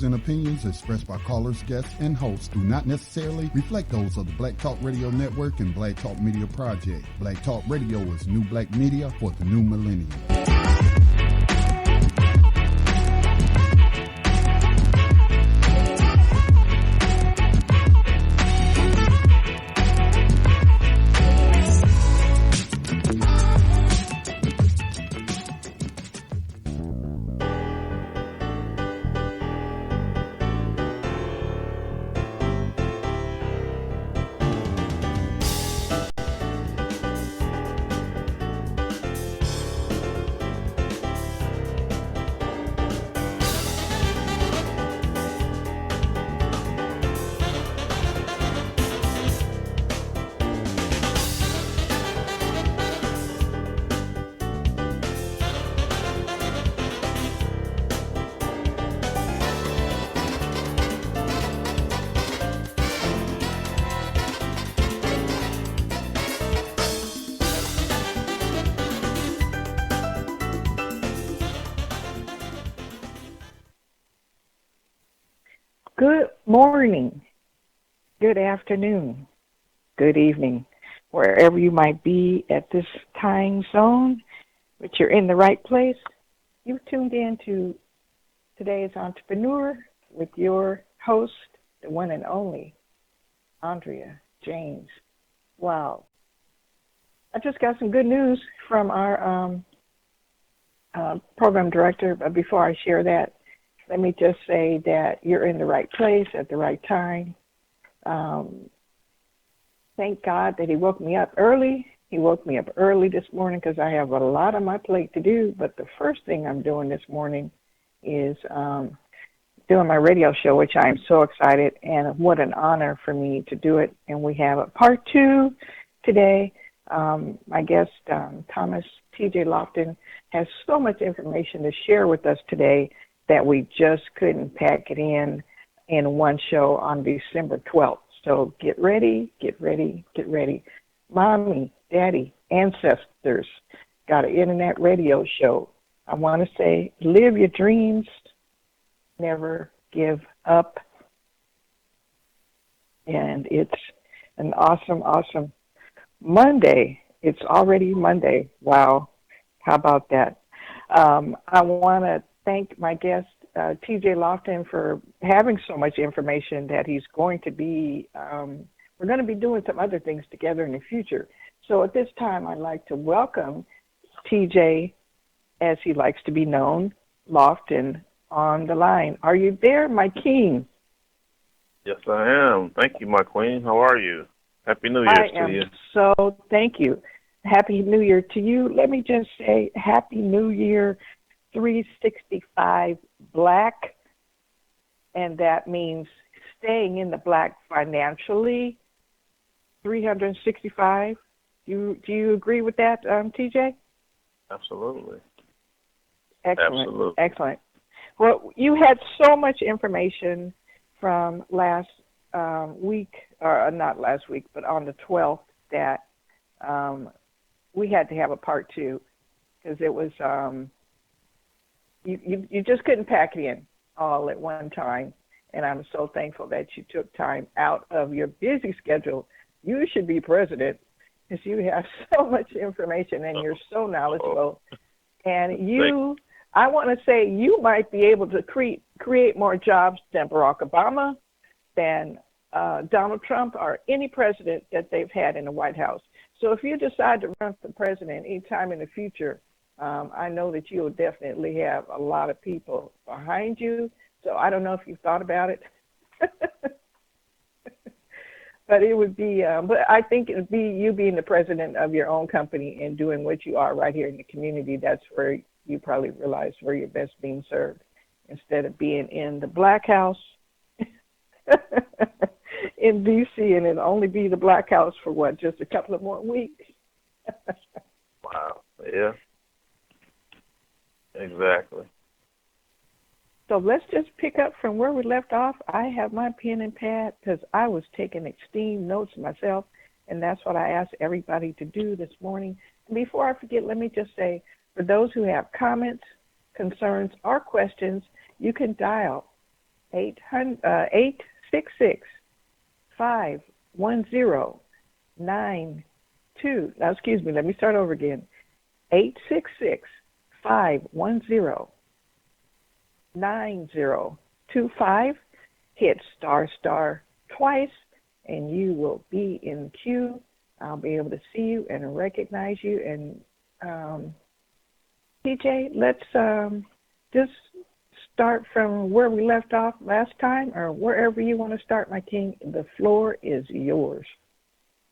views and opinions expressed by callers, guests, and hosts do not necessarily reflect those of the Black Talk Radio Network and Black Talk Media Project. Black Talk Radio is new black media for the new millennium. Good morning, good afternoon, good evening, wherever you might be at this time zone, but you're in the right place. You've tuned in to today's Entrepreneur with your host, the one and only, Andrea James. Wow. I just got some good news from our program director, but before I share that, let me just say that you're in the right place at the right time. Thank God that he woke me up early. He woke me up early this morning because I have a lot on my plate to do. But the first thing I'm doing this morning is doing my radio show, which I'm so excited, and what an honor for me to do it. And we have a part 2 today. My guest, Thomas TJ Loftin, has so much information to share with us today that we just couldn't pack it in one show on December 12th. So get ready, get ready, get ready. Mommy, daddy, ancestors got an internet radio show. I want to say, live your dreams, never give up. And it's an awesome, awesome Monday. It's already Monday. Wow. How about that? I want to thank my guest, TJ Loftin, for having so much information that he's going to be, we're going to be doing some other things together in the future. So at this time, I'd like to welcome TJ, as he likes to be known, Loftin, on the line. Are you there, my king? Yes, I am. Thank you, my queen. How are you? Happy New Year to you. So thank you. Happy New Year to you. Let me just say Happy New Year 365 Black, and that means staying in the black financially, 365. Do you agree with that, TJ? Absolutely. Excellent. Absolutely. Excellent. Well, you had so much information from last week, or not last week, but on the 12th, that we had to have a part 2 because it was you just couldn't pack it in all at one time, and I'm so thankful that you took time out of your busy schedule. You should be president because you have so much information and you're so knowledgeable. And I want to say you might be able to create more jobs than Barack Obama, than Donald Trump, or any president that they've had in the White House. So if you decide to run for president anytime in the future, I know that you'll definitely have a lot of people behind you. So I don't know if you've thought about it. But it would be, but I think it would be you being the president of your own company and doing what you are right here in the community. That's where you probably realize where you're best being served, instead of being in the Black House in D.C. and it'll only be the Black House for what, just a couple of more weeks? Wow. Yeah. Exactly. So let's just pick up from where we left off. I have my pen and pad because I was taking esteemed notes myself, and that's what I asked everybody to do this morning. And before I forget, let me just say, for those who have comments, concerns, or questions, you can dial 866 510 92. Now, excuse me, let me start over again. 866 510 9025. Hit star twice, and you will be in queue. I'll be able to see you and recognize you. And TJ, let's just start from where we left off last time, or wherever you want to start, my king. The floor is yours.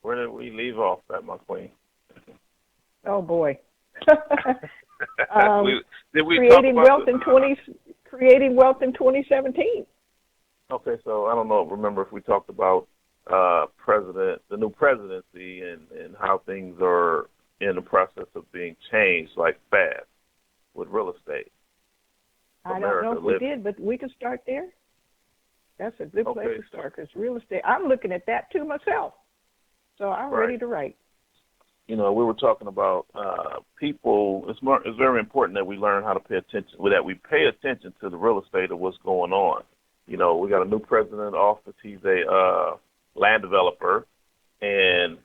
Where did we leave off at, my queen? Oh boy. Did we creating talk about creating wealth in 2017. Okay, so I don't know. Remember if we talked about the new presidency, and how things are in the process of being changed like fast with real estate. I don't know if we did, but we can start there. That's a good place to start, because real estate, I'm looking at that too myself. So I'm ready to write. You know, we were talking about people. It's very important that we learn how to pay attention, that we pay attention to the real estate of what's going on. You know, we got a new president in office. He's a land developer, and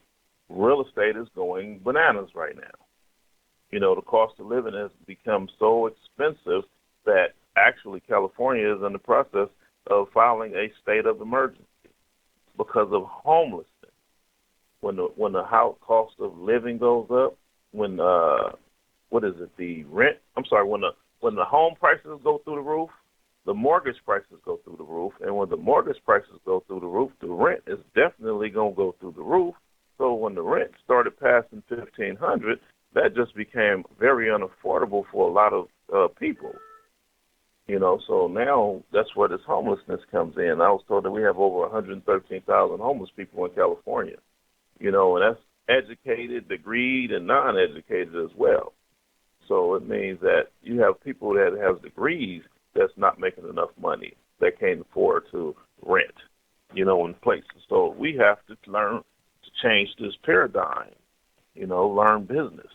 real estate is going bananas right now. You know, the cost of living has become so expensive that actually California is in the process of filing a state of emergency because of homelessness. When the house cost of living goes up, when the home prices go through the roof, the mortgage prices go through the roof, and when the mortgage prices go through the roof, the rent is definitely going to go through the roof. So when the rent started passing $1,500, that just became very unaffordable for a lot of people. You know, so now that's where this homelessness comes in. I was told that we have over 113,000 homeless people in California. You know, and that's educated, degreed, and non-educated as well. So it means that you have people that have degrees that's not making enough money, that can't afford to rent, you know, in places. So we have to learn to change this paradigm, you know, learn business.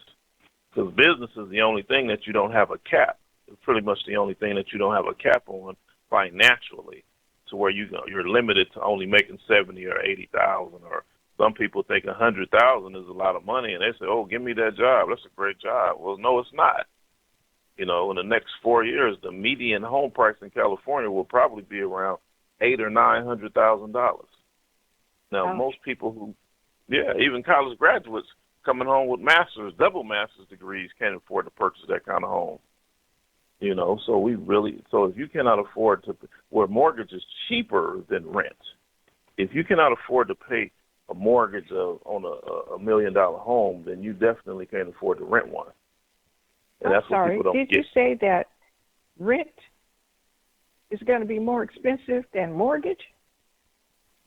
Because business is the only thing that you don't have a cap. It's pretty much the only thing that you don't have a cap on financially, to where you're limited to only making 70 or 80,000, or some people think 100,000 is a lot of money, and they say, "Oh, give me that job. That's a great job." Well, no, it's not. You know, in the next 4 years, the median home price in California will probably be around $800,000 or $900,000. Now, most people even college graduates coming home with double master's degrees, can't afford to purchase that kind of home. You know, so if you cannot afford where mortgage is cheaper than rent, if you cannot afford to pay a mortgage on a $1 million home, then you definitely can't afford to rent one. And that's what people don't get. Did you say that rent is going to be more expensive than mortgage?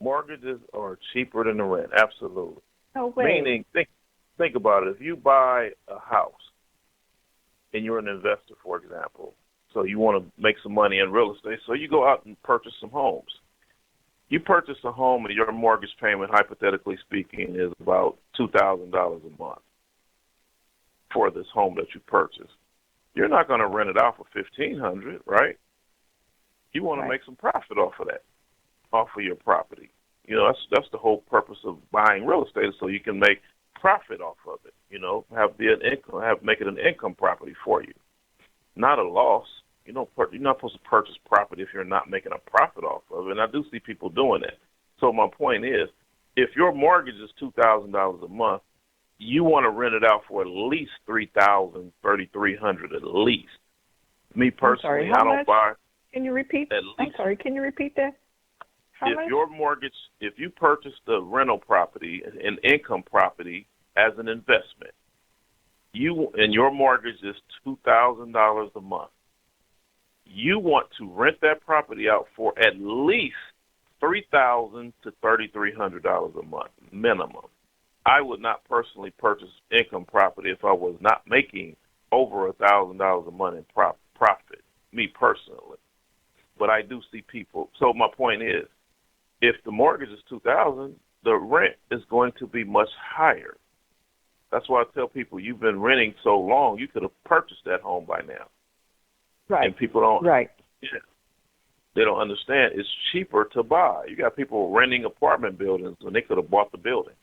Mortgages are cheaper than the rent, absolutely. No way. Meaning, think about it. If you buy a house and you're an investor, for example, so you want to make some money in real estate, so you go out and purchase some homes. You purchase a home and your mortgage payment, hypothetically speaking, is about $2,000 a month for this home that you purchased. You're not going to rent it out for $1,500, right? You want to make some profit off of that, off of your property. You know, that's the whole purpose of buying real estate, so you can make profit off of it. You know, make it an income property for you, not a loss. You're not supposed to purchase property if you're not making a profit off of it, and I do see people doing that. So my point is, if your mortgage is $2,000 a month, you want to rent it out for at least $3,000, $3,300 at least. Me personally, I don't buy. Can you repeat? I'm sorry. Can you repeat that? If you purchase the rental property, an income property, as an investment, your mortgage is $2,000 a month. You want to rent that property out for at least $3,000 to $3,300 a month minimum. I would not personally purchase income property if I was not making over $1,000 a month in profit, me personally. But I do see people. So my point is, if the mortgage is $2,000, the rent is going to be much higher. That's why I tell people, you've been renting so long, you could have purchased that home by now. Right. And people don't. Right. Yeah. They don't understand it's cheaper to buy. You got people renting apartment buildings when they could have bought the building,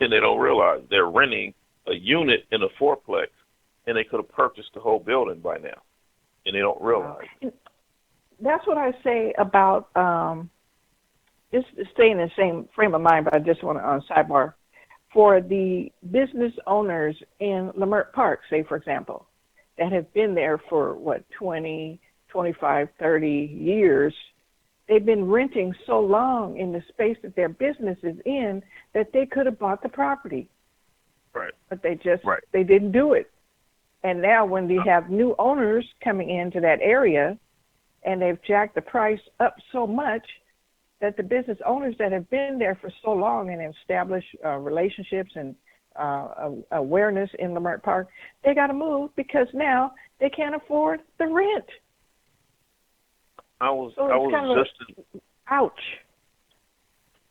and they don't realize they're renting a unit in a fourplex, and they could have purchased the whole building by now, and they don't realize. That's what I say about just staying in the same frame of mind, but I just want to sidebar. For the business owners in Leimert Park, say, for example, that have been there for, 20, 25, 30 years, they've been renting so long in the space that their business is in that they could have bought the property. Right. But they didn't do it. And now when we have new owners coming into that area and they've jacked the price up so much that the business owners that have been there for so long and established relationships and awareness in Leimert Park, they got to move because now they can't afford the rent. Ouch.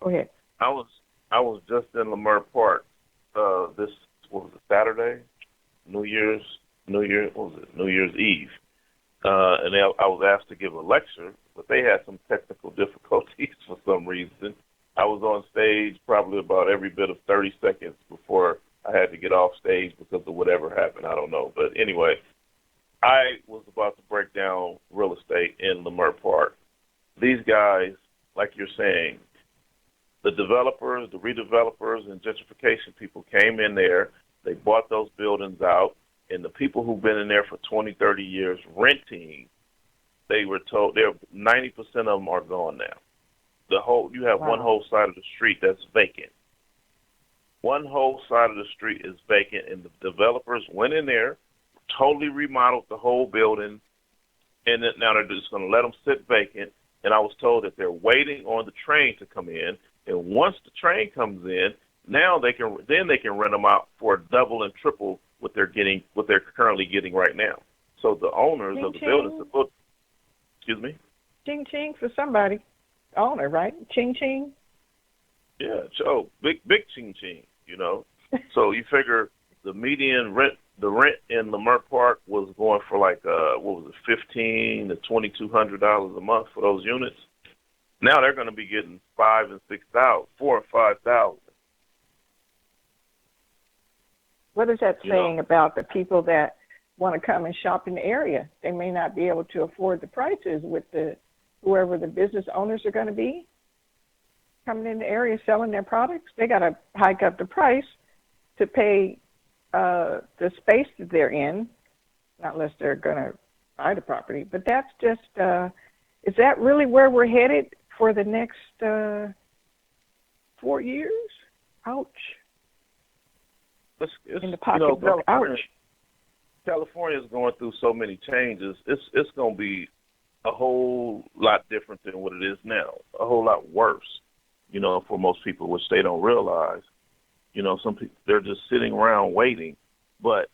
Go ahead. I was just in Leimert Park. This was it, Saturday, New Year's Eve, and I was asked to give a lecture, but they had some technical difficulties for some reason. I was on stage probably about every bit of 30 seconds before I had to get off stage because of whatever happened. I don't know, but anyway, I was about to break down real estate in Leimert Park. These guys, like you're saying, the developers, the redevelopers, and gentrification people came in there. They bought those buildings out, and the people who've been in there for 20, 30 years renting, they were told 90% of them are gone now. You have one whole side of the street that's vacant. One whole side of the street is vacant, and the developers went in there, totally remodeled the whole building, and now they're just going to let them sit vacant. And I was told that they're waiting on the train to come in, and once the train comes in, now they can rent them out for double and triple what they're currently getting right now. So the owners of the buildings, excuse me, ching ching for somebody, owner, right? Ching ching. Yeah, so big ching ching, So you figure the median rent in Leimert Park was going for like $1,500 to $2,200 a month for those units. Now they're going to be getting $5,000 and $6,000, $4,000 and $5,000. What is that saying about the people that want to come and shop in the area? They may not be able to afford the prices with whoever the business owners are going to be coming in the area selling their products. They got to hike up the price to pay the space that they're in, not unless they're going to buy the property. But that's just, is that really where we're headed for the next 4 years? Ouch. In the pocketbook, ouch. California is going through so many changes. It's going to be a whole lot different than what it is now, a whole lot worse, for most people, which they don't realize. Some people, they're just sitting around waiting, but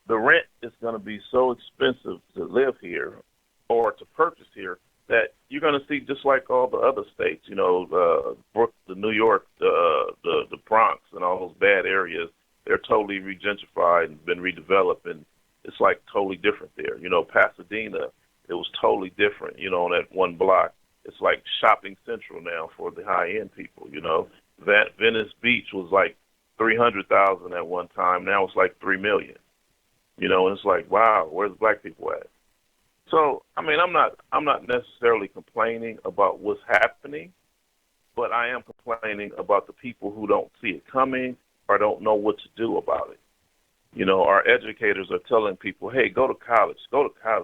the rent is going to be so expensive to live here or to purchase here that you're going to see just like all the other states, the New York, the Bronx, and all those bad areas. They're totally regentrified and been redeveloped, and it's like totally different there. Pasadena, it was totally different, on that one block. It's like shopping central now for the high-end people, Venice Beach was like $300,000 at one time. Now it's like $3 million, and it's like, wow, where's the black people at? So, I'm not necessarily complaining about what's happening, but I am complaining about the people who don't see it coming or don't know what to do about it. Our educators are telling people, hey, go to college.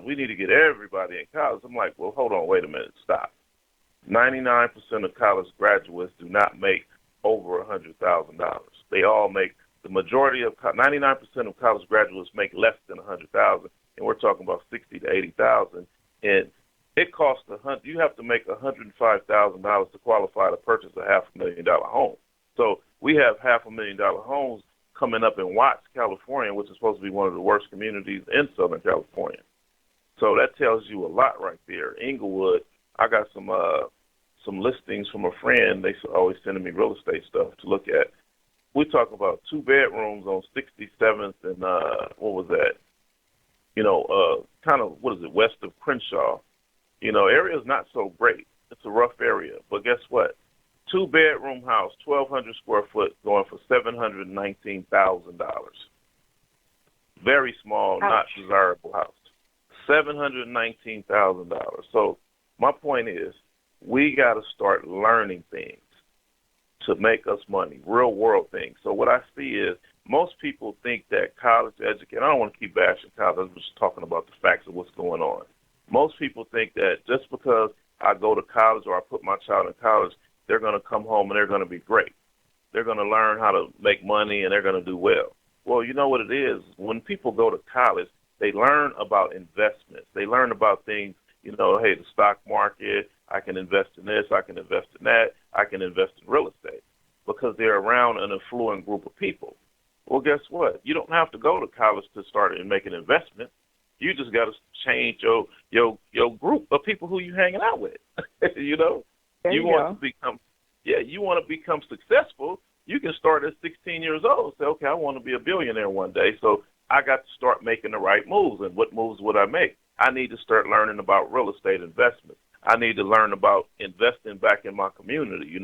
We need to get everybody in college. I'm like, well, hold on, wait a minute, stop. 99% of college graduates do not make over $100,000. They all make, the majority of, 99% of college graduates make less than $100,000, and we're talking about $60,000 to $80,000. And it costs you have to make $105,000 to qualify to purchase a $500,000 home. So we have $500,000 homes coming up in Watts, California, which is supposed to be one of the worst communities in Southern California. So that tells you a lot right there. Inglewood, I got some listings from a friend. They always sending me real estate stuff to look at. We're talking about 2 bedrooms on 67th and what was that? Kind of, west of Crenshaw. Area's not so great. It's a rough area. But guess what? 2-bedroom house, 1,200 square foot, going for $719,000. Very small, not desirable house. $719,000. So my point is, we got to start learning things to make us money, real world things. So what I see is most people think that college education, I don't want to keep bashing college, I'm just talking about the facts of what's going on. Most people think that just because I go to college or I put my child in college, they're going to come home and they're going to be great. They're going to learn how to make money and they're going to do well. Well, you know what it is? When people go to college, they learn about investments. They learn about things, hey, the stock market, I can invest in this, I can invest in that, I can invest in real estate, because they're around an affluent group of people. Well, guess what? You don't have to go to college to start and make an investment. You just got to change your group of people who you hanging out with. You want to become successful. You can start at 16 years old. Say, okay, I want to be a billionaire one day. So I got to start making the right moves. And what moves would I make? I need to start learning about real estate investments. I need to learn about investing back in my community.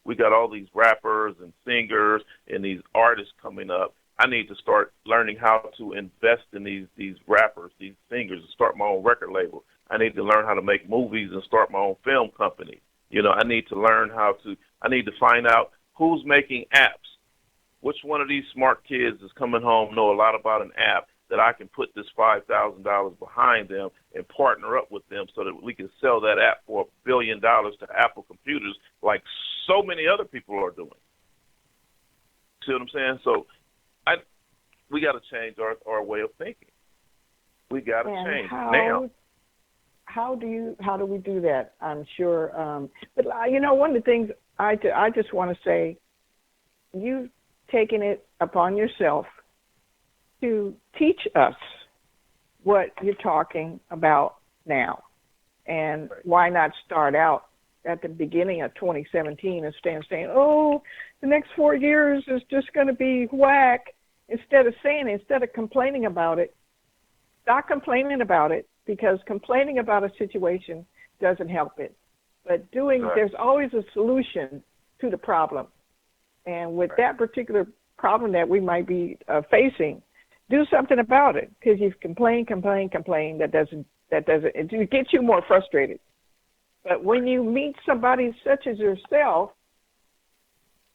We got all these rappers and singers and these artists coming up. I need to start learning how to invest in these rappers, these singers, and start my own record label. I need to learn how to make movies and start my own film company. I need to find out who's making apps. Which one of these smart kids is coming home, know a lot about an app that I can put this $5,000 behind them and partner up with them so that we can sell that app for $1 billion to Apple computers like so many other people are doing. See what I'm saying? So we got to change our way of thinking. We got to change now. How do we do that? I'm sure. But one of the things I just want to say, you've taken it upon yourself to teach us what you're talking about now, and why not start out at the beginning of 2017 instead of saying, "Oh, the next 4 years is just going to be whack." Instead of complaining about it, stop complaining about it, because complaining about a situation doesn't help it. But there's always a solution to the problem. And with that particular problem that we might be facing, do something about it, because you've complained, that doesn't, it gets you more frustrated. But when you meet somebody such as yourself,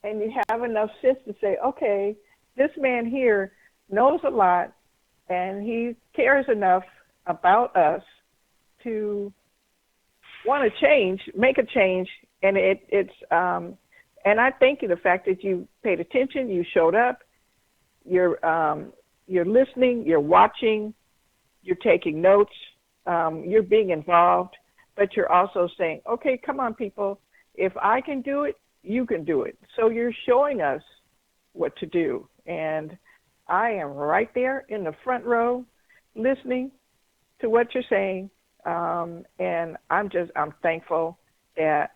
and you have enough sense to say, okay, this man here knows a lot, and he cares enough about us to want to change, make a change, and and I thank you, the fact that you paid attention, you showed up, you're listening, you're watching, you're taking notes, you're being involved, but you're also saying, okay, come on, people, if I can do it, you can do it. So you're showing us what to do, and I am right there in the front row listening to what you're saying, and I'm thankful that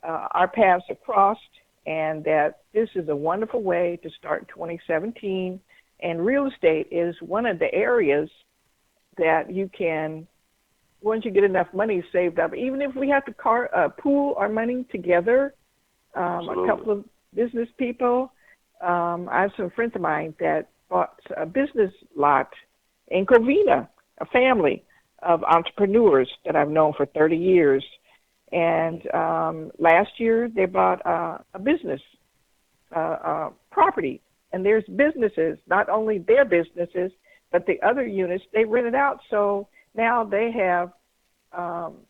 our paths have crossed, and that this is a wonderful way to start 2017. And real estate is one of the areas that you can, once you get enough money saved up, even if we have to pool our money together, a couple of business people. I have some friends of mine that bought a business lot in Covina, a family of entrepreneurs that I've known for 30 years. And last year they bought a business property. And there's businesses, not only their businesses, but the other units they rented out. So now they have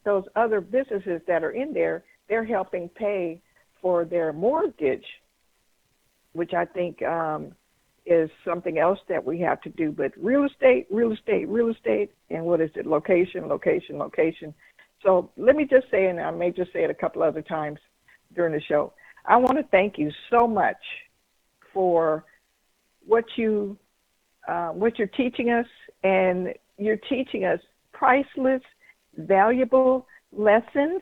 those other businesses that are in there, they're helping pay for their mortgage, which I think is something else that we have to do. But real estate, and what is it? Location. So let me just say, and I may just say it a couple other times during the show, I want to thank you so much for what you're teaching us, and you're teaching us priceless, valuable lessons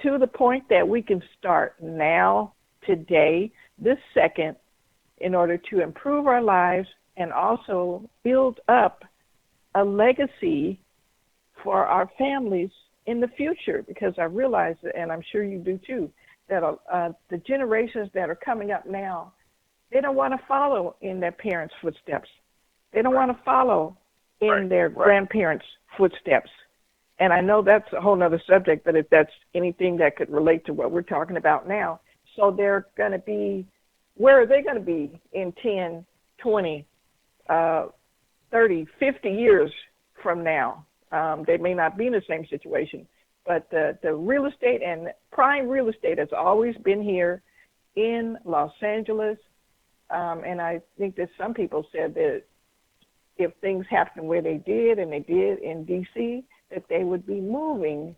to the point that we can start now, today, this second, in order to improve our lives and also build up a legacy for our families in the future, because I realize, and I'm sure you do too, that the generations that are coming up now, they don't want to follow in their parents' footsteps. They don't want to follow in their grandparents' footsteps. And I know that's a whole other subject, but if that's anything that could relate to what we're talking about now. So they're going to be, where are they going to be in 10, 20, 30, 50 years from now? They may not be in the same situation, but the real estate and prime real estate has always been here in Los Angeles. And I think that some people said that if things happened where they did, and they did in D.C., that they would be moving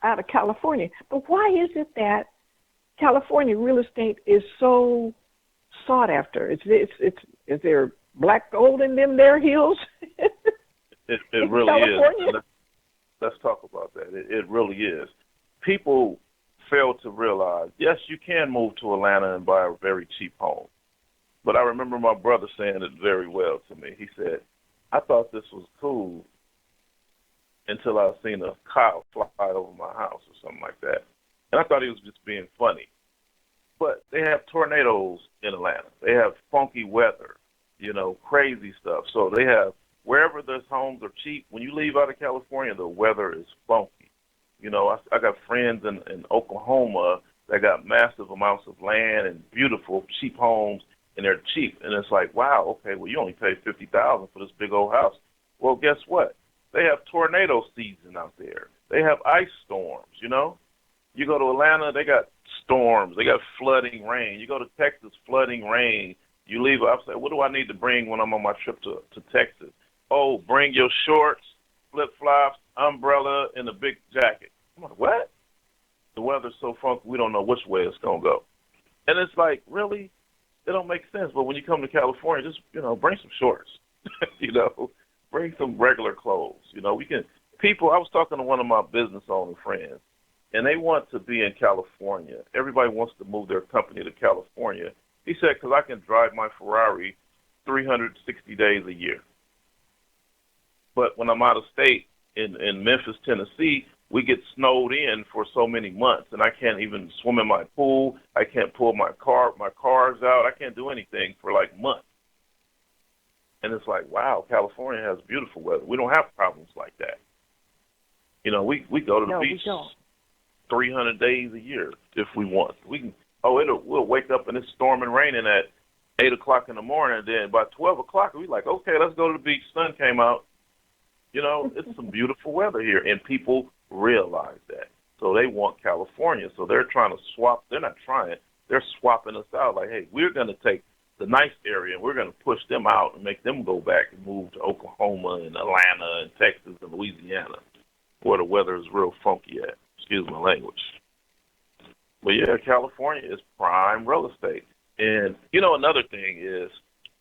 out of California. But why is it that California real estate is so sought after? Is there black gold in them there hills? It really is. Let's talk about that. It really is. People fail to realize, yes, you can move to Atlanta and buy a very cheap home. But I remember my brother saying it very well to me. He said, I thought this was cool until I seen a cow fly over my house or something like that. And I thought he was just being funny. But they have tornadoes in Atlanta. They have funky weather, crazy stuff. So they have, wherever those homes are cheap, when you leave out of California, the weather is funky. I got friends in Oklahoma that got massive amounts of land and beautiful, cheap homes, and they're cheap. And it's like, wow, okay, well, you only paid $50,000 for this big old house. Well, guess what? They have tornado season out there. They have ice storms, You go to Atlanta, they got storms. They got flooding rain. You go to Texas, flooding rain. You leave, I say, what do I need to bring when I'm on my trip to Texas? Oh, bring your shorts, flip-flops, umbrella, and a big jacket. I'm like, what? The weather's so funky, we don't know which way it's going to go. And it's like, really? It don't make sense. But when you come to California, just, bring some shorts, bring some regular clothes. I was talking to one of my business owner friends, and they want to be in California. Everybody wants to move their company to California. He said, because I can drive my Ferrari 360 days a year. But when I'm out of state in Memphis, Tennessee, we get snowed in for so many months, and I can't even swim in my pool. I can't pull my cars out. I can't do anything for like months. And it's like, wow, California has beautiful weather. We don't have problems like that. We go to the beach 300 days a year if we want. We'll wake up and it's storming, raining at 8 o'clock in the morning, and then by 12 o'clock, we're like, okay, let's go to the beach. Sun came out. It's some beautiful weather here, and people realize that. So they want California. So they're trying to swap. They're not trying. They're swapping us out like, hey, we're going to take the nice area, and we're going to push them out and make them go back and move to Oklahoma and Atlanta and Texas and Louisiana, where the weather is real funky at. Excuse my language. But, yeah, California is prime real estate. And, another thing is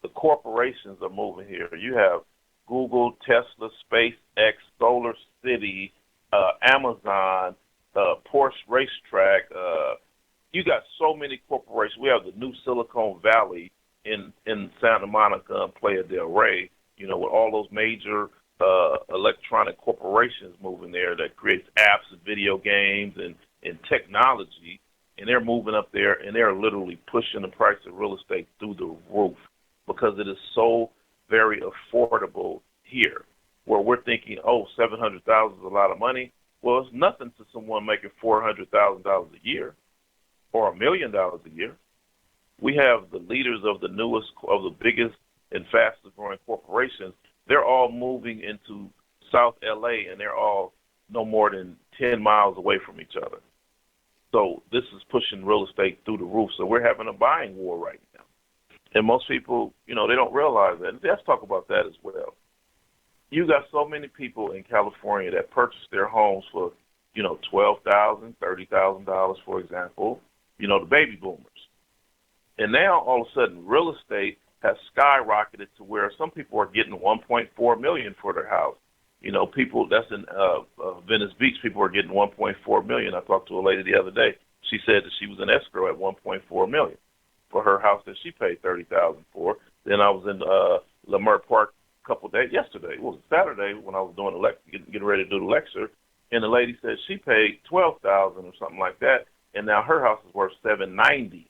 the corporations are moving here. You have Google, Tesla, SpaceX, Solar City, Amazon, Porsche Racetrack. You got so many corporations. We have the new Silicon Valley in Santa Monica and Playa del Rey, with all those major electronic corporations moving there that creates apps and video games and technology. And they're moving up there, and they're literally pushing the price of real estate through the roof because it is so very affordable here, where we're thinking, $700,000 is a lot of money. Well, it's nothing to someone making $400,000 a year or $1 million a year. We have the leaders of the newest, of the biggest and fastest growing corporations. They're all moving into South LA, and they're all no more than 10 miles away from each other. So this is pushing real estate through the roof. So we're having a buying war right now. And most people, they don't realize that. Let's talk about that as well. You got so many people in California that purchase their homes for, $12,000, $30,000, for example, the baby boomers. And now all of a sudden real estate has skyrocketed to where some people are getting $1.4 million for their house. People that's in Venice Beach, people are getting $1.4 million. I talked to a lady the other day. She said that she was in escrow at $1.4 million for her house that she paid $30,000 for. Then I was in Leimert Park a couple of days yesterday. It was Saturday when I was doing getting ready to do the lecture, and the lady said she paid $12,000 or something like that, and now her house is worth $790,000.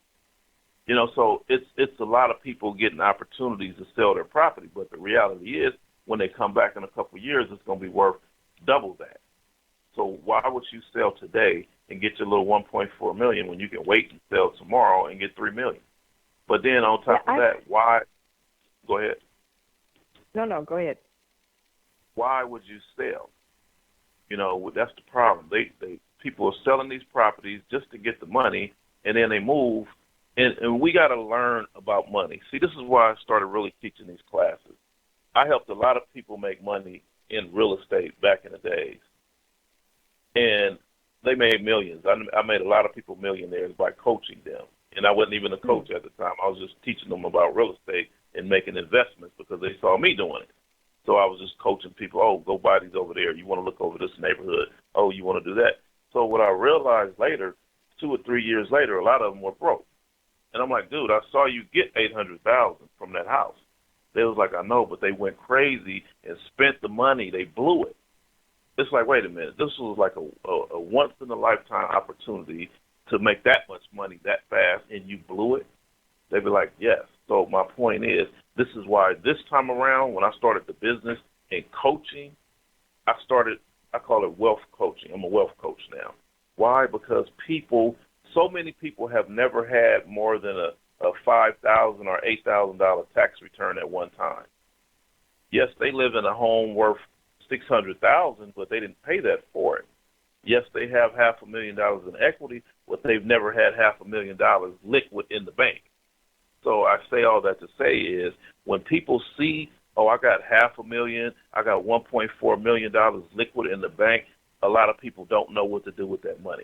You know, so it's a lot of people getting opportunities to sell their property, but the reality is when they come back in a couple of years, it's going to be worth double that. So why would you sell today and get your little $1.4 million when you can wait and sell tomorrow and get $3 million? But then on top of that, why? Go ahead. No, go ahead. Why would you sell? You know, that's the problem. People are selling these properties just to get the money, and then they move. And we got to learn about money. See, this is why I started really teaching these classes. I helped a lot of people make money in real estate back in the days, and they made millions. I made a lot of people millionaires by coaching them, and I wasn't even a coach at the time. I was just teaching them about real estate and making investments because they saw me doing it. So I was just coaching people, oh, go buy these over there. You want to look over this neighborhood. Oh, you want to do that. So what I realized later, 2 or 3 years later, a lot of them were broke. And I'm like, dude, I saw you get $800,000 from that house. They was like, I know, but they went crazy and spent the money. They blew it. It's like, wait a minute. This was like a once-in-a-lifetime opportunity to make that much money that fast, and you blew it? They'd be like, yes. So my point is, this is why this time around, when I started the business and coaching, I call it wealth coaching. I'm a wealth coach now. Why? Because so many people have never had more than a $5,000 or $8,000 tax return at one time. Yes, they live in a home worth $600,000, but they didn't pay that for it. Yes, they have $500,000 in equity, but they've never had $500,000 liquid in the bank. So I say all that to say is when people see, oh, I got $500,000, I got $1.4 million liquid in the bank, a lot of people don't know what to do with that money.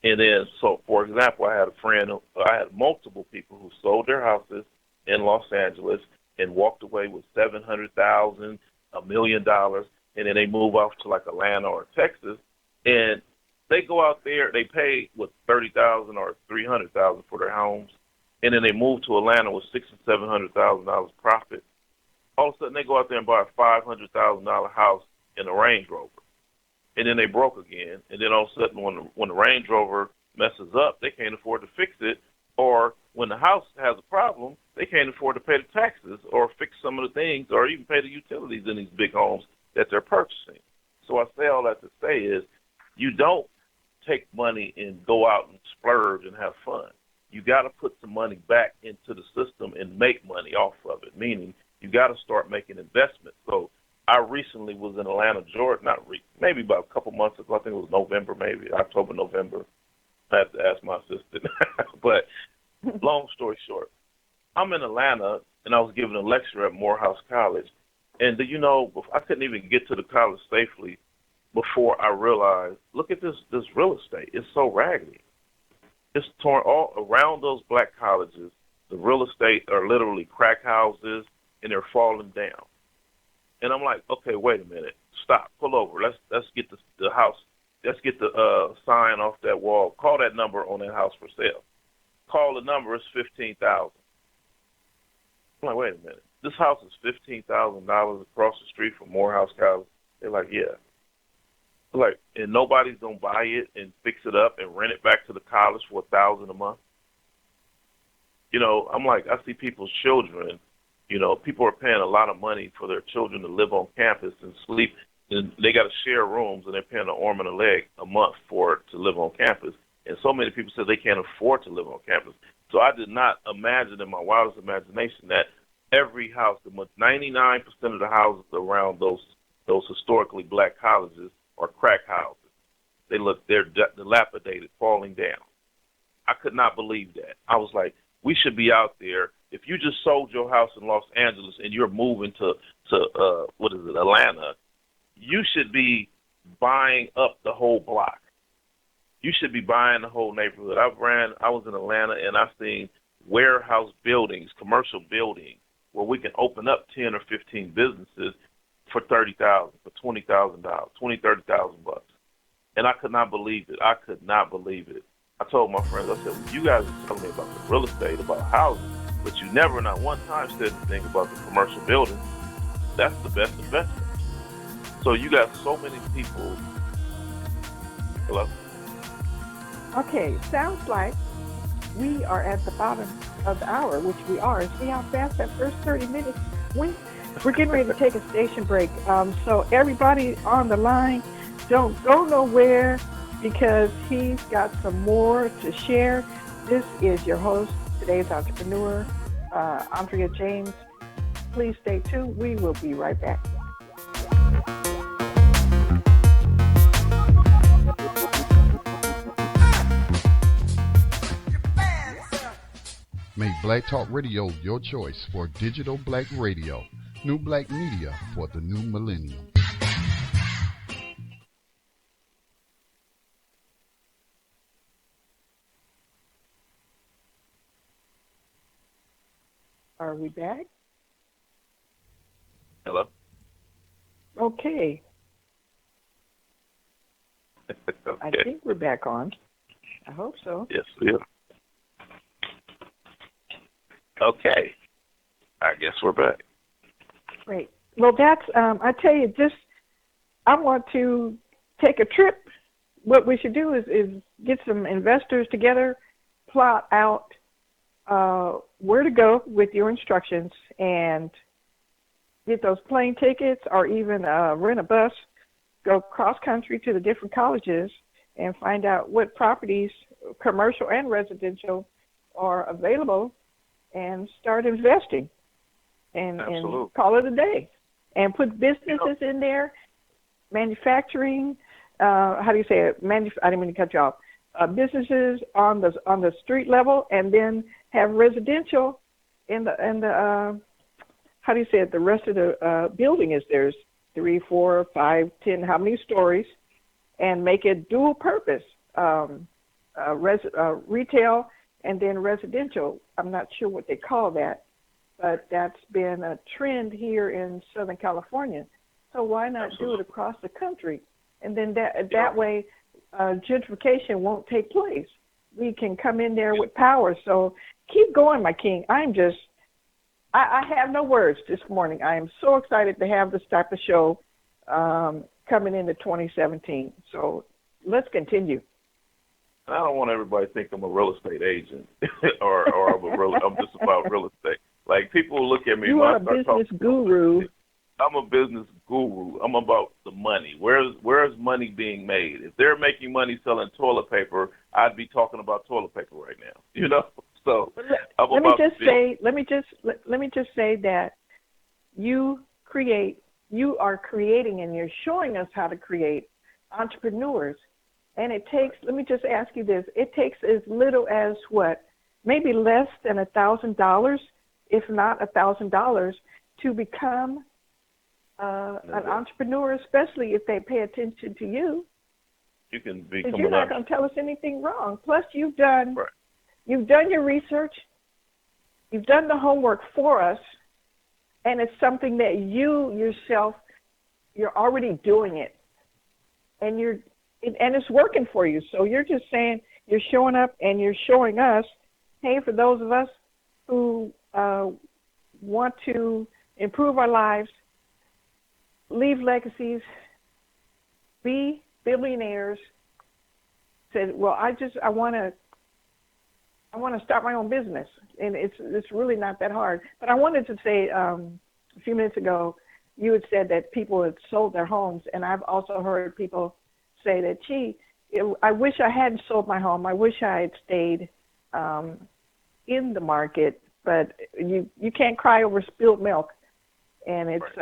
And then, so for example, I had multiple people who sold their houses in Los Angeles and walked away with $700,000, $1 million, and then they move off to like Atlanta or Texas, and they go out there, they pay with $30,000 or $300,000 for their homes, and then they move to Atlanta with $600,000 and $700,000 profit. All of a sudden, they go out there and buy a $500,000 house in a Range Rover. And then they broke again. And then all of a sudden, when the Range Rover messes up, they can't afford to fix it. Or when the house has a problem, they can't afford to pay the taxes or fix some of the things or even pay the utilities in these big homes that they're purchasing. So I say all that to say is you don't take money and go out and splurge and have fun. You got to put some money back into the system and make money off of it, meaning you got to start making investments. So I recently was in Atlanta, Georgia, maybe about a couple months ago. I think it was November, maybe October, November. I have to ask my assistant. But long story short, I'm in Atlanta, and I was giving a lecture at Morehouse College. And do you know, I couldn't even get to the college safely before I realized, look at this real estate. It's so raggedy. It's torn all around those black colleges. The real estate are literally crack houses, and they're falling down. And I'm like, okay, wait a minute, stop, pull over. Let's get the house. Let's get the sign off that wall. Call that number on that house for sale. Call the number. It's $15,000. I'm like, wait a minute. This house is $15,000 across the street from Morehouse College. They're like, yeah. Like, and nobody's gonna buy it and fix it up and rent it back to the college for $1,000 a month. You know, I'm like, I see people's children. You know, people are paying a lot of money for their children to live on campus and sleep, and they got to share rooms, and they're paying an arm and a leg a month to live on campus. And so many people say they can't afford to live on campus. So I did not imagine in my wildest imagination that every house, 99% of the houses around those historically black colleges are crack houses. They're dilapidated, falling down. I could not believe that. I was like, we should be out there. If you just sold your house in Los Angeles and you're moving to Atlanta, you should be buying up the whole block. You should be buying the whole neighborhood. I was in Atlanta and I've seen warehouse buildings, commercial buildings, where we can open up 10 or 15 businesses for $30,000, for $20,000, $30,000. And I could not believe it. I told my friends, I said, well, you guys are telling me about the real estate, about housing, but you never, not one time, said anything about the commercial building. That's the best investment. So you got so many people Hello? Okay, sounds like we are at the bottom of the hour, which we are. See how fast that first 30 minutes went? We're getting ready to take a station break. So everybody on the line, don't go nowhere because he's got some more to share. This is your host, today's entrepreneur, Andrea James. Please stay tuned. We will be right back. Make Black Talk Radio your choice for digital black radio. New black media for the new millennium. Are we back? Hello? Okay. Okay. I think we're back on. I hope so. Yes, we are. Okay. I guess we're back. Great. Well, that's, I tell you, I want to take a trip. What we should do is get some investors together, plot out where to go with your instructions, and get those plane tickets or even rent a bus, go cross-country to the different colleges, and find out what properties, commercial and residential, are available, and start investing and call it a day. And put businesses in there, manufacturing, how do you say it? I didn't mean to cut you off. Businesses on the street level, and then have residential in the how do you say it? The rest of the building is there's 3, 4, 5, 10, how many stories, and make it dual purpose, retail and then residential. I'm not sure what they call that, but that's been a trend here in Southern California. So why not do it across the country? And then that way, gentrification won't take place. We can come in there with power. So keep going, my king. I have no words this morning. I am so excited to have this type of show coming into 2017. So let's continue. I don't want everybody to think I'm a real estate agent or I'm just about real estate. Like, people look at me. You are a business guru. I'm a business guru. I'm about the money. Where's money being made? If they're making money selling toilet paper, I'd be talking about toilet paper right now. You know. So let me just say that you are creating, and you're showing us how to create entrepreneurs. And it takes, let me just ask you this, it takes as little as what, maybe less than $1,000, if not $1,000, to become an entrepreneur, especially if they pay attention to you. You can become. Because you're not going to tell us anything wrong. Plus, you've done your research, you've done the homework for us, and it's something that you yourself, you're already doing it, and it's working for you. So you're just saying, you're showing up and you're showing us, hey, for those of us who want to improve our lives, leave legacies, be billionaires, said, well, I want to start my own business. And it's really not that hard. But I wanted to say, a few minutes ago, you had said that people had sold their homes, and I've also heard people say that, I wish I hadn't sold my home. I wish I had stayed in the market. But you can't cry over spilled milk, and it's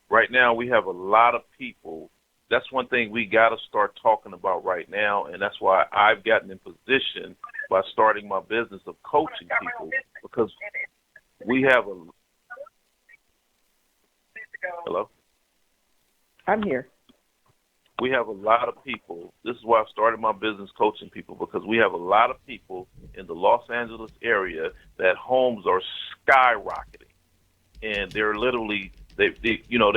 right now we have a lot of people. That's one thing we got to start talking about right now, and that's why I've gotten in position by starting my business of coaching people, because we have a. Hello? I'm here. We have a lot of people. This is why I started my business coaching people, because we have a lot of people in the Los Angeles area that homes are skyrocketing, and they're literally they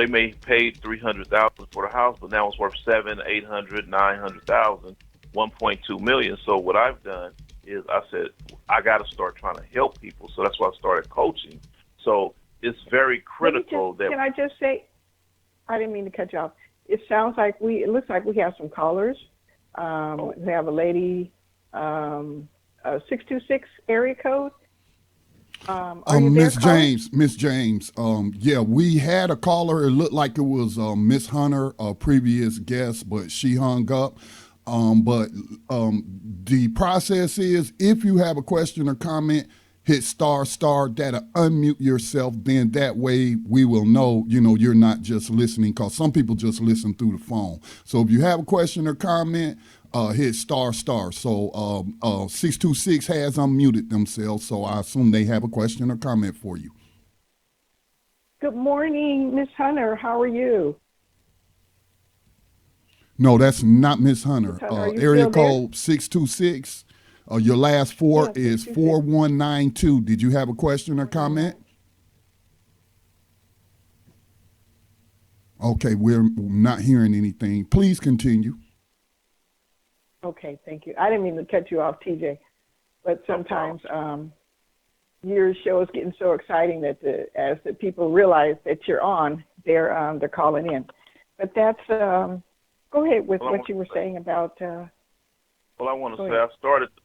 may pay $300,000 for the house, but now it's worth $700,000, $800,000, $900,000, $1.2 million. So what I've done is I said I got to start trying to help people. So that's why I started coaching. So it's very critical Can I just say, I didn't mean to cut you off. It looks like we have some callers. We have a lady, 626 area code. Are you there, Miss James, Miss James. Yeah, we had a caller. It looked like it was Miss Hunter, a previous guest, but she hung up. But the process is, if you have a question or comment, hit star star. That'll unmute yourself. Then that way we will know, you're not just listening, because some people just listen through the phone. So if you have a question or comment, hit star star. So 626 has unmuted themselves, so I assume they have a question or comment for you. Good morning, Miss Hunter. How are you? No, that's not Miss Hunter. Area still code 626. Your last four is 4192. Did you have a question or comment? Okay, we're not hearing anything. Please continue. Okay, thank you. I didn't mean to cut you off, TJ, but sometimes your show is getting so exciting that as the people realize that you're on, they're calling in. But that's go ahead with what you were saying about. Well, I want to say I started the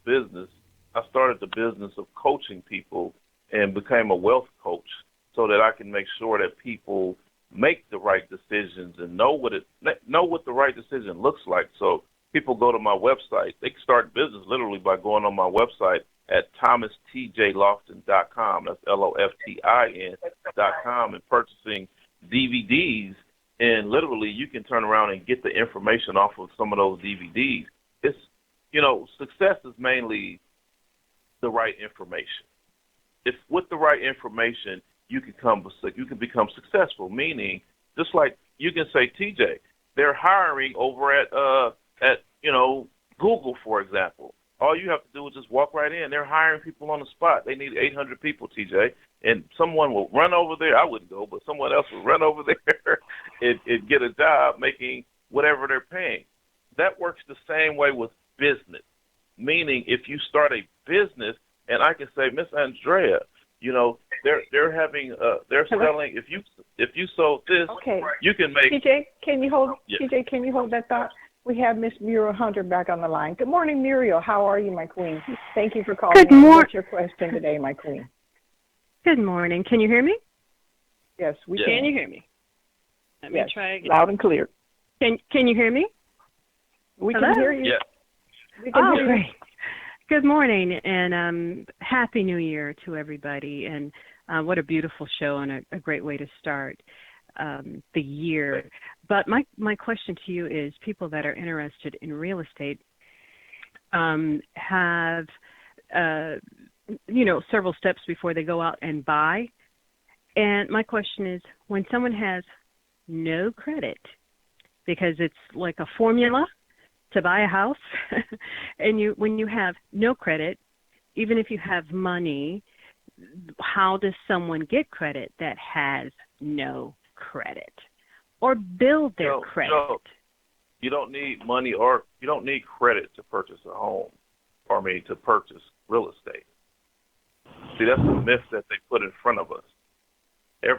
business of coaching people and became a wealth coach so that I can make sure that people make the right decisions and know what the right decision looks like. So people go to my website. They can start business literally by going on my website at thomastjloftin.com. That's LOFTIN.com, and purchasing DVDs. And literally, you can turn around and get the information off of some of those DVDs. It's, success is mainly the right information. If with the right information, you can become successful. Meaning, just like you can say, TJ, they're hiring over at Google, for example. All you have to do is just walk right in. They're hiring people on the spot. They need 800 people, TJ, and someone will run over there. I wouldn't go, but someone else will run over there and get a job making whatever they're paying. That works the same way with business. Meaning, if you start a business, and I can say, Miss Andrea, they're having they're selling. If you sold this, you can make. TJ, can you hold? Yes. TJ, can you hold that thought? We have Miss Muriel Hunter back on the line. Good morning, Muriel. How are you, my queen? Thank you for calling. Good morning. What's your question today, my queen? Good morning. Can you hear me? Yes, we can. Can you hear me? Let me try again. Loud and clear. Can you hear me? We can hear you. Yeah. We can hear great. Good morning, and Happy New Year to everybody. And what a beautiful show and a great way to start the year. But my question to you is, people that are interested in real estate have several steps before they go out and buy. And my question is, when someone has no credit, because it's like a formula to buy a house, and when you have no credit, even if you have money, how does someone get credit that has no credit, or build their credit? You don't need money, or you don't need credit to purchase a home, to purchase real estate. See, that's the myth that they put in front of us. You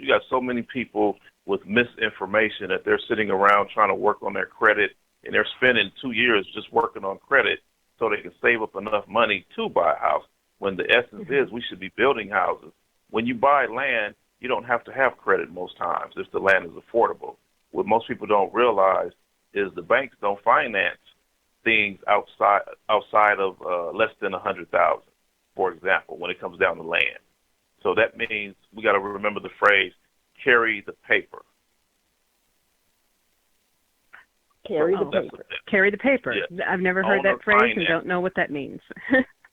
got so many people with misinformation that they're sitting around trying to work on their credit, and they're spending 2 years just working on credit so they can save up enough money to buy a house, when the essence is we should be building houses. When you buy land, you don't have to have credit most times if the land is affordable. What most people don't realize is the banks don't finance things outside of less than $100,000, for example, when it comes down to land. So that means we got to remember the phrase, carry the paper. Carry the paper. Carry the paper. Yeah. I've never heard that phrase and don't know what that means.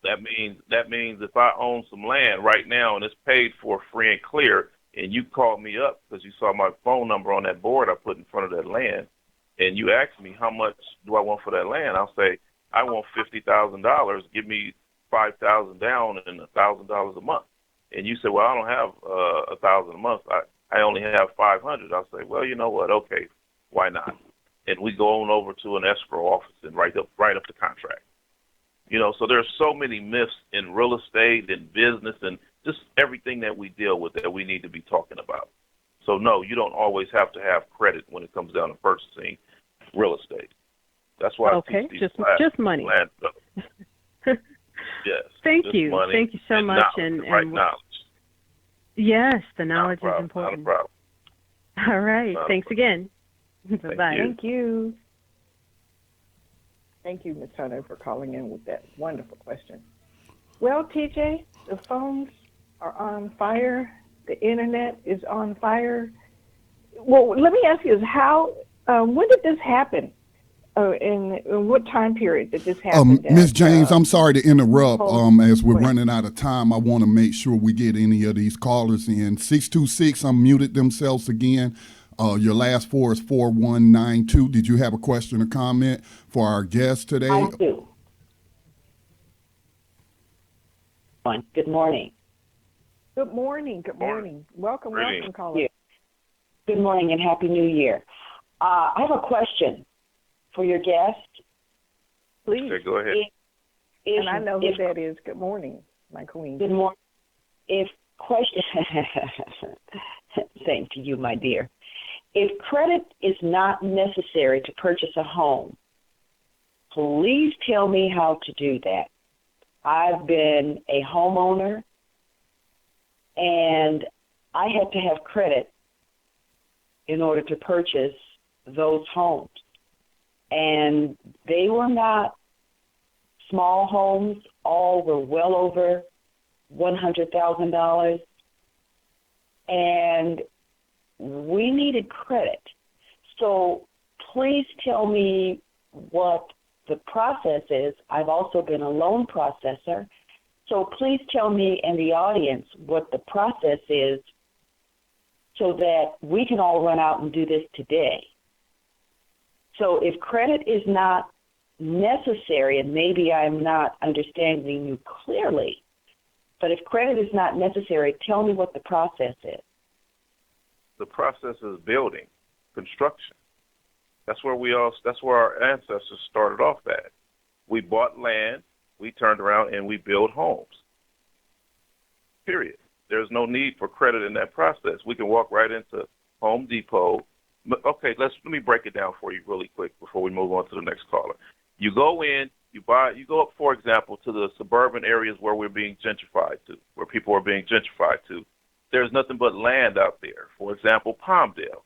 That means if I own some land right now and it's paid for free and clear, and you call me up because you saw my phone number on that board I put in front of that land, and you ask me how much do I want for that land, I'll say I want $50,000. Give me $5,000 down and $1,000 a month. And you say, well, I don't have $1,000 a month. I only have $500. I'll say, well, you know what? Okay, why not? And we go on over to an escrow office and write up the contract. So there's so many myths in real estate and business and just everything that we deal with that we need to be talking about. So no, you don't always have to have credit when it comes down to purchasing real estate. That's why I Okay, teach these just classes. just money. Land development. Yes. Thank just you. money Thank you so and much. knowledge, the right knowledge. Yes, the Not a knowledge is problem. important. Not a problem. All right. Not a Thanks again. Bye-bye. you. Thank you. Thank you, Ms. Hunter, for calling in with that wonderful question. Well, TJ, the phones are on fire. The internet is on fire. Well, let me ask you: when did this happen? In what time period did this happen? Ms. James, I'm sorry to interrupt. As we're wait. running out of time, I want to make sure we get any of these callers in. 626 unmuted themselves again. Your last four is 4192. Did you have a question or comment for our guest today? I do. Good morning. Good morning. Good morning. Welcome, welcome, caller. Yeah. Good morning and Happy New Year. I have a question for your guest. Please. Okay, go ahead. And I know who that is. Good morning, my queen. Good morning. Same to you, my dear. If credit is not necessary to purchase a home, please tell me how to do that. I've been a homeowner, and I had to have credit in order to purchase those homes. And they were not small homes. All were well over $100,000. And we needed credit. So please tell me what the process is. I've also been a loan processor. So please tell me and the audience what the process is so that we can all run out and do this today. So if credit is not necessary, and maybe I'm not understanding you clearly, but if credit is not necessary, tell me what the process is. The process is building, construction. That's where our ancestors started off at. We bought land, we turned around and we built homes. Period. There's no need for credit in that process. We can walk right into Home Depot. Okay, let me break it down for you really quick before we move on to the next caller. You go in, you go up, for example, to the suburban areas where we're being gentrified to, where people are being gentrified to. There's nothing but land out there. For example, Palmdale,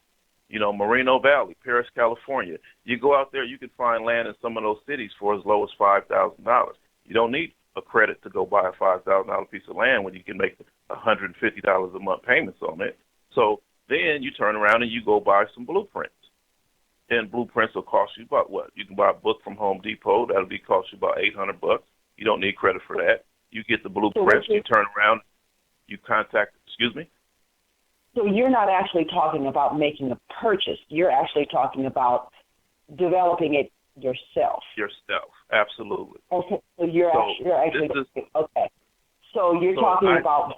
Moreno Valley, Paris, California. You go out there, you can find land in some of those cities for as low as $5,000. You don't need a credit to go buy a $5,000 piece of land when you can make $150 a month payments on it. So then you turn around and you go buy some blueprints. And blueprints will cost you about what? You can buy a book from Home Depot. That'll cost you about $800. You don't need credit for that. You get the blueprints. You turn around. You contact. Excuse me. So you're not actually talking about making a purchase. You're actually talking about developing it yourself. Yourself, absolutely. Okay. So you're actually okay. So you're talking about.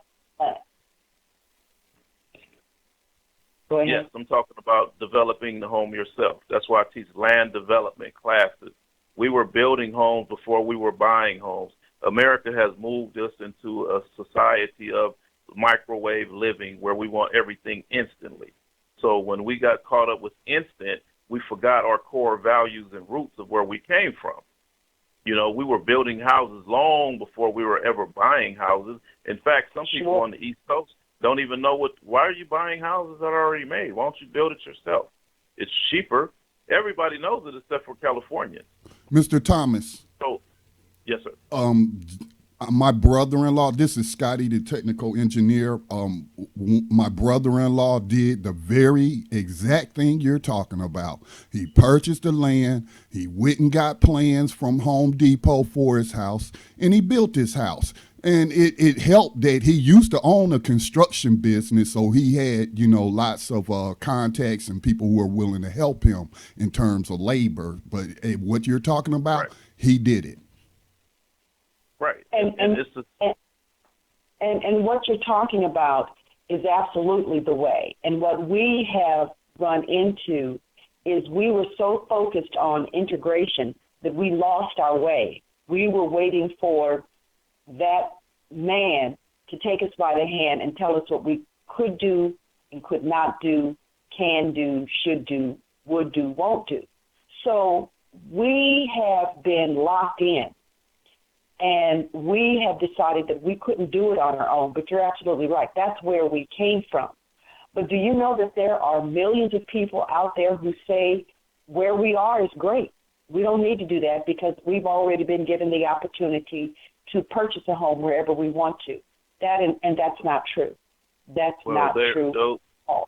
Go ahead. Yes, I'm talking about developing the home yourself. That's why I teach land development classes. We were building homes before we were buying homes. America has moved us into a society of microwave living where we want everything instantly. So when we got caught up with instant, we forgot our core values and roots of where we came from. We were building houses long before we were ever buying houses. In fact, some people on the East Coast don't even know why are you buying houses that are already made? Why don't you build it yourself? It's cheaper. Everybody knows it except for Californians. Mr. Thomas. So, yes, sir. My brother-in-law, this is Scotty, the technical engineer. My brother-in-law did the very exact thing you're talking about. He purchased the land, he went and got plans from Home Depot for his house, and he built his house. And it helped that he used to own a construction business, so he had, lots of contacts and people who were willing to help him in terms of labor. But what you're talking about, right. He did it. Right. And what you're talking about is absolutely the way. And what we have run into is we were so focused on integration that we lost our way. We were waiting for that man to take us by the hand and tell us what we could do and could not do, can do, should do, would do, won't do. So we have been locked in, and we have decided that we couldn't do it on our own, but you're absolutely right. That's where we came from. But do you know that there are millions of people out there who say where we are is great? We don't need to do that because we've already been given the opportunity to purchase a home wherever we want to. And that's not true. That's not true.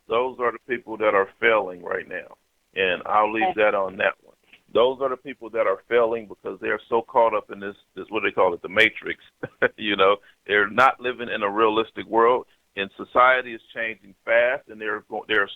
Those are the people that are failing right now, and I'll leave that on that one. Those are the people that are failing because they're so caught up in this what they call it, the matrix. You know, they're not living in a realistic world, and society is changing fast, and the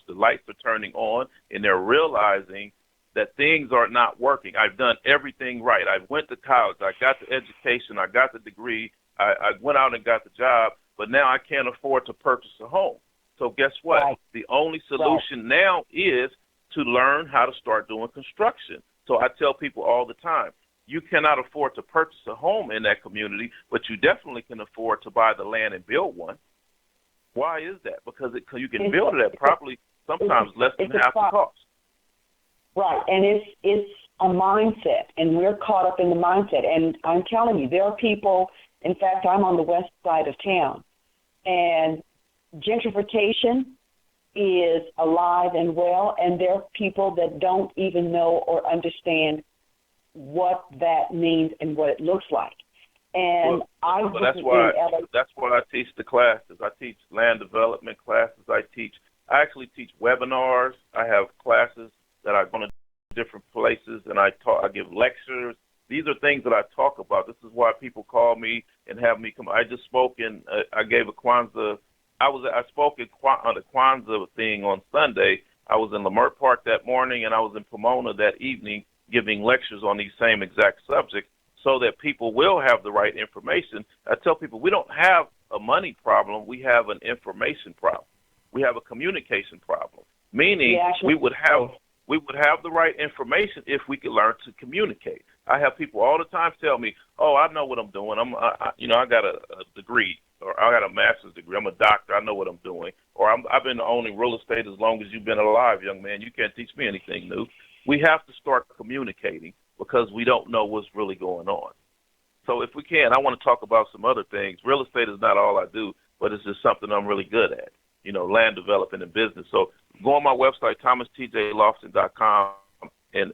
lights are turning on, and they're realizing that things are not working. I've done everything right. I went to college. I got the education. I got the degree. I went out and got the job, but now I can't afford to purchase a home. So guess what? Right. The only solution now is to learn how to start doing construction. So I tell people all the time, you cannot afford to purchase a home in that community, but you definitely can afford to buy the land and build one. Why is that? Because you can build it at probably sometimes less than half the cost. Right, and it's a mindset, and we're caught up in the mindset. And I'm telling you, there are people, in fact, I'm on the west side of town, and gentrification is alive and well, and there are people that don't even know or understand what that means and what it looks like. And that's why I teach the classes. I teach land development classes. I actually teach webinars. I have classes that I go to different places, and I give lectures. These are things that I talk about. This is why people call me and have me come. I just spoke I gave a Kwanzaa. I spoke on the Kwanzaa thing on Sunday. I was in Leimert Park that morning, and I was in Pomona that evening giving lectures on these same exact subjects so that people will have the right information. I tell people we don't have a money problem. We have an information problem. We have a communication problem, meaning we would have the right information if we could learn to communicate. I have people all the time tell me, "Oh, I know what I'm doing. I got a degree, or I got a master's degree. I'm a doctor. I know what I'm doing. Or I've been owning real estate as long as you've been alive, young man. You can't teach me anything new." We have to start communicating because we don't know what's really going on. So if we can, I want to talk about some other things. Real estate is not all I do, but it's just something I'm really good at. Land development and business. So go on my website, ThomasTJLoftin.com,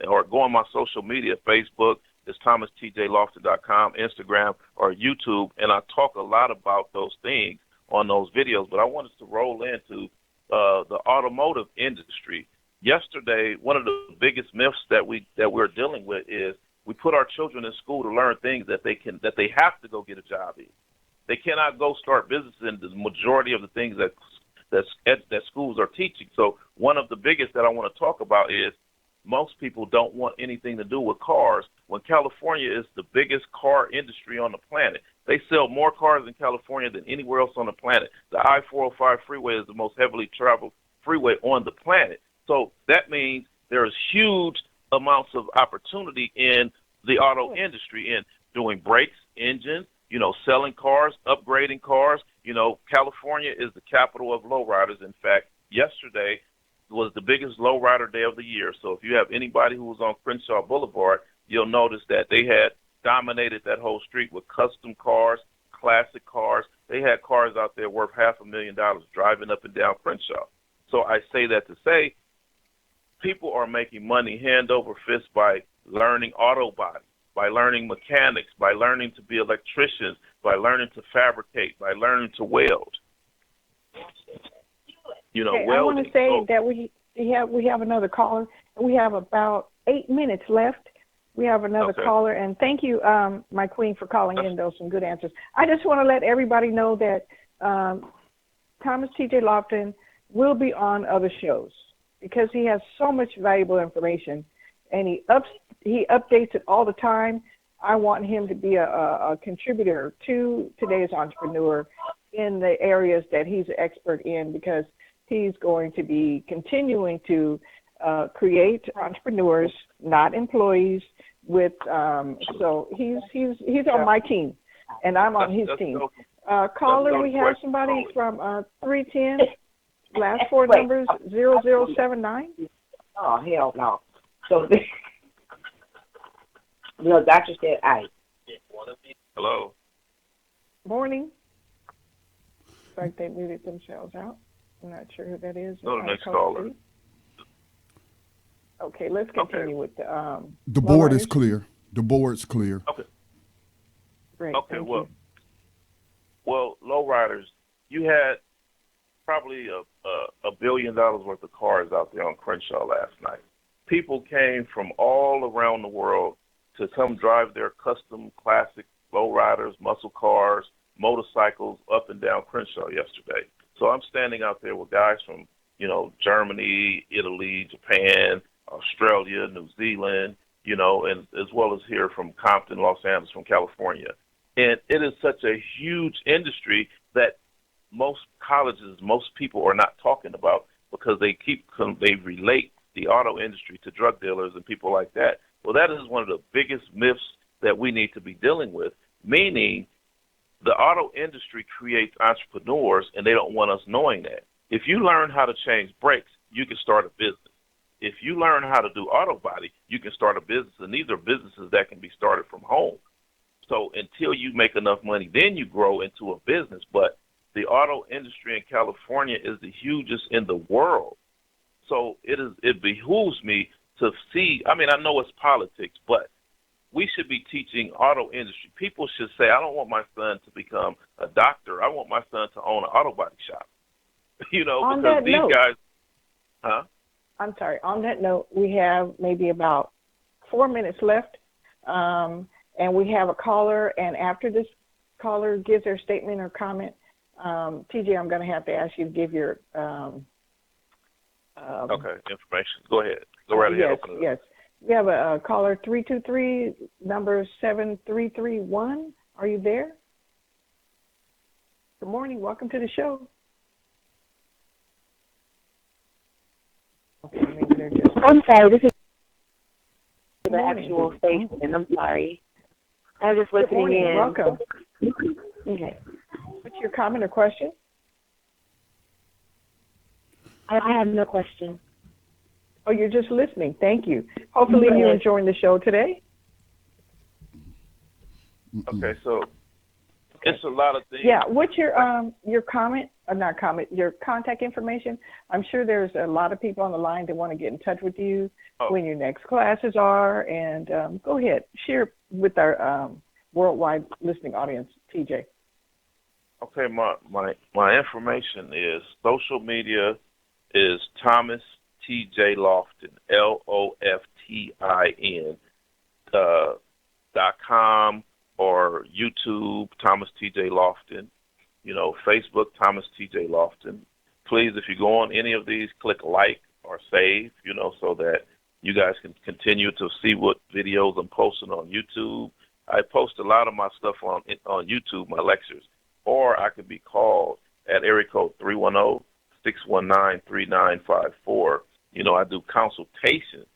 or go on my social media, Facebook, it's ThomasTJLoftin.com, Instagram, or YouTube, and I talk a lot about those things on those videos. But I wanted to roll into the automotive industry. Yesterday, one of the biggest myths that we're dealing with is we put our children in school to learn things that they have to go get a job in. They cannot go start businesses in the majority of the things that schools are teaching. So one of the biggest that I want to talk about is most people don't want anything to do with cars when California is the biggest car industry on the planet. They sell more cars in California than anywhere else on the planet. The I-405 freeway is the most heavily traveled freeway on the planet. So that means there is huge amounts of opportunity in the auto industry in doing brakes, engines, selling cars, upgrading cars. California is the capital of lowriders. In fact, yesterday was the biggest lowrider day of the year. So if you have anybody who was on Crenshaw Boulevard, you'll notice that they had dominated that whole street with custom cars, classic cars. They had cars out there worth $500,000 driving up and down Crenshaw. So I say that to say people are making money hand over fist by learning auto body, by learning mechanics, by learning to be electricians, by learning to fabricate, by learning to weld. Welding. I want to say that we have another caller. We have about 8 minutes left. We have another caller, and thank you, my queen, for calling in. Those some good answers. I just want to let everybody know that Thomas TJ Loftin will be on other shows because he has so much valuable information, and he updates it all the time. I want him to be a contributor to today's entrepreneur in the areas that he's an expert in, because he's going to be continuing to create entrepreneurs, not employees. So he's on my team, and I'm on his team. Caller, we have somebody from 310. last four Wait. numbers 0079. Oh, hell no. So, the doctor said, Hello. Morning. Looks like they muted themselves out. I'm not sure who that is. Go to the next caller. Okay, let's continue with the. The board lowriders. is clear. The board's clear. Okay. Great. Okay. Thank Well, you. lowriders, you had probably $1 billion worth of cars out there on Crenshaw last night. People came from all around the world to come drive their custom classic lowriders, muscle cars, motorcycles up and down Crenshaw yesterday. So I'm standing out there with guys from, Germany, Italy, Japan, Australia, New Zealand, and as well as here from Compton, Los Angeles, from California. And it is such a huge industry that most colleges, most people are not talking about because they relate the auto industry to drug dealers and people like that. Well, that is one of the biggest myths that we need to be dealing with, meaning the auto industry creates entrepreneurs, and they don't want us knowing that. If you learn how to change brakes, you can start a business. If you learn how to do auto body, you can start a business, and these are businesses that can be started from home. So until you make enough money, then you grow into a business. But the auto industry in California is the hugest in the world. So it behooves me to see, I know it's politics, but we should be teaching auto industry. People should say, I don't want my son to become a doctor. I want my son to own an auto body shop. On because that these note, guys, huh? I'm sorry. On that note, we have maybe about 4 minutes left, and we have a caller. And after this caller gives their statement or comment, TJ, I'm going to have to ask you to give your Okay, information. Go ahead. Go right ahead. Open it up. Yes. We have a caller 323, number 7331. Are you there? Good morning. Welcome to the show. Okay, maybe they're just. I'm sorry, this is the morning. actual station. I'm sorry. I was just Good listening morning. in. Welcome. Okay. What's your comment or question? I have no question. Oh, you're just listening. Thank you. Hopefully you're enjoying the show today. Okay, so it's a lot of things. Yeah. What's your comment, or not comment, your contact information? I'm sure there's a lot of people on the line that want to get in touch with you when your next classes are. And go ahead, share with our worldwide listening audience, TJ. Okay, my information is social media is Thomas TJ Loftin, LOFTIN, .com or YouTube Thomas TJ Loftin, Facebook Thomas TJ Loftin. Please, if you go on any of these, click like or save, so that you guys can continue to see what videos I'm posting on YouTube. I post a lot of my stuff on YouTube, my lectures, or I could be called at area code 310-619-3954. I do consultations.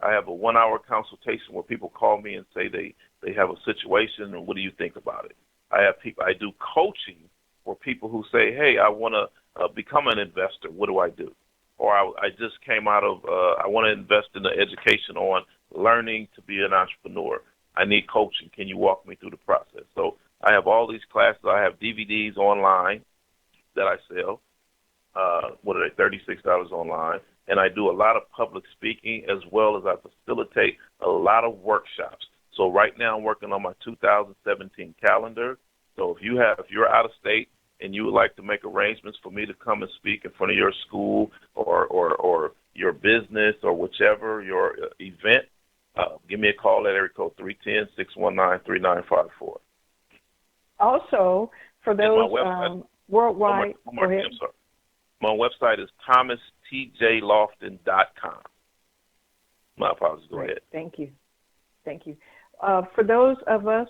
I have a 1-hour consultation where people call me and say they have a situation and what do you think about it? I do coaching for people who say, hey, I want to become an investor. What do I do? Or I just came out of, I want to invest in the education on learning to be an entrepreneur. I need coaching. Can you walk me through the process? So I have all these classes. I have DVDs online that I sell. What are they, $36 online. And I do a lot of public speaking as well as I facilitate a lot of workshops. So right now I'm working on my 2017 calendar. So if you're out of state and you would like to make arrangements for me to come and speak in front of your school or your business or whichever your event, give me a call at area code 310-619-3954. Also, for those worldwide, go ahead. I'm sorry. My website is thomastjloftin.com. My apologies. Go ahead. Thank you. For those of us,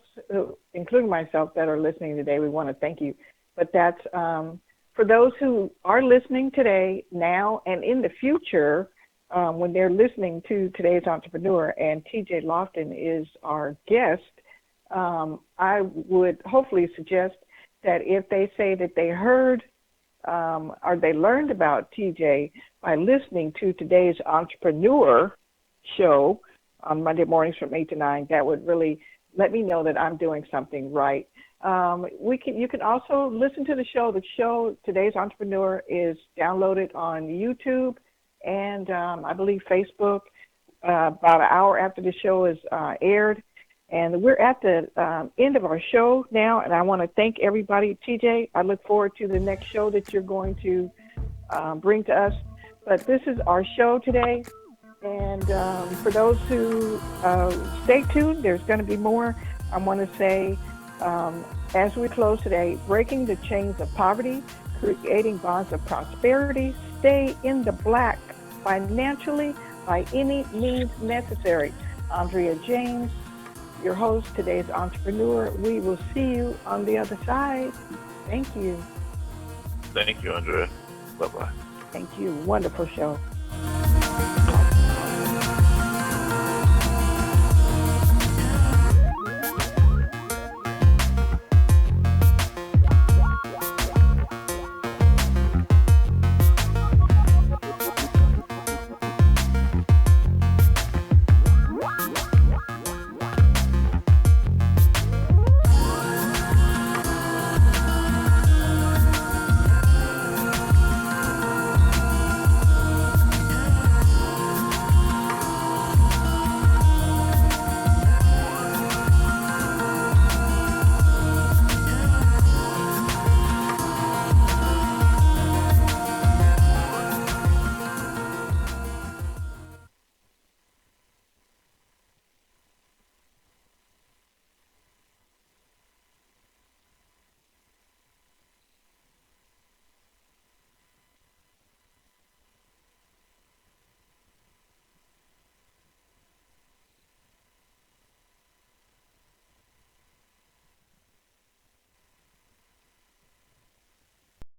including myself, that are listening today, we want to thank you. But that's for those who are listening today, now, and in the future, when they're listening to today's Entrepreneur, and TJ Loftin is our guest, I would hopefully suggest that if they say that they heard or they learned about TJ by listening to today's Entrepreneur show on Monday mornings from 8 to 9, that would really let me know that I'm doing something right. You can also listen to the show. The show, Today's Entrepreneur, is downloaded on YouTube and I believe Facebook about an hour after the show is aired. And we're at the end of our show now, and I want to thank everybody. TJ, I look forward to the next show that you're going to bring to us. But this is our show today. And for those who stay tuned, there's going to be more. I want to say, as we close today, breaking the chains of poverty, creating bonds of prosperity, stay in the black financially by any means necessary. Andrea James, your host, today's Entrepreneur. We will see you on the other side. Thank you. Thank you, Andrea. Bye-bye. Thank you. Wonderful show.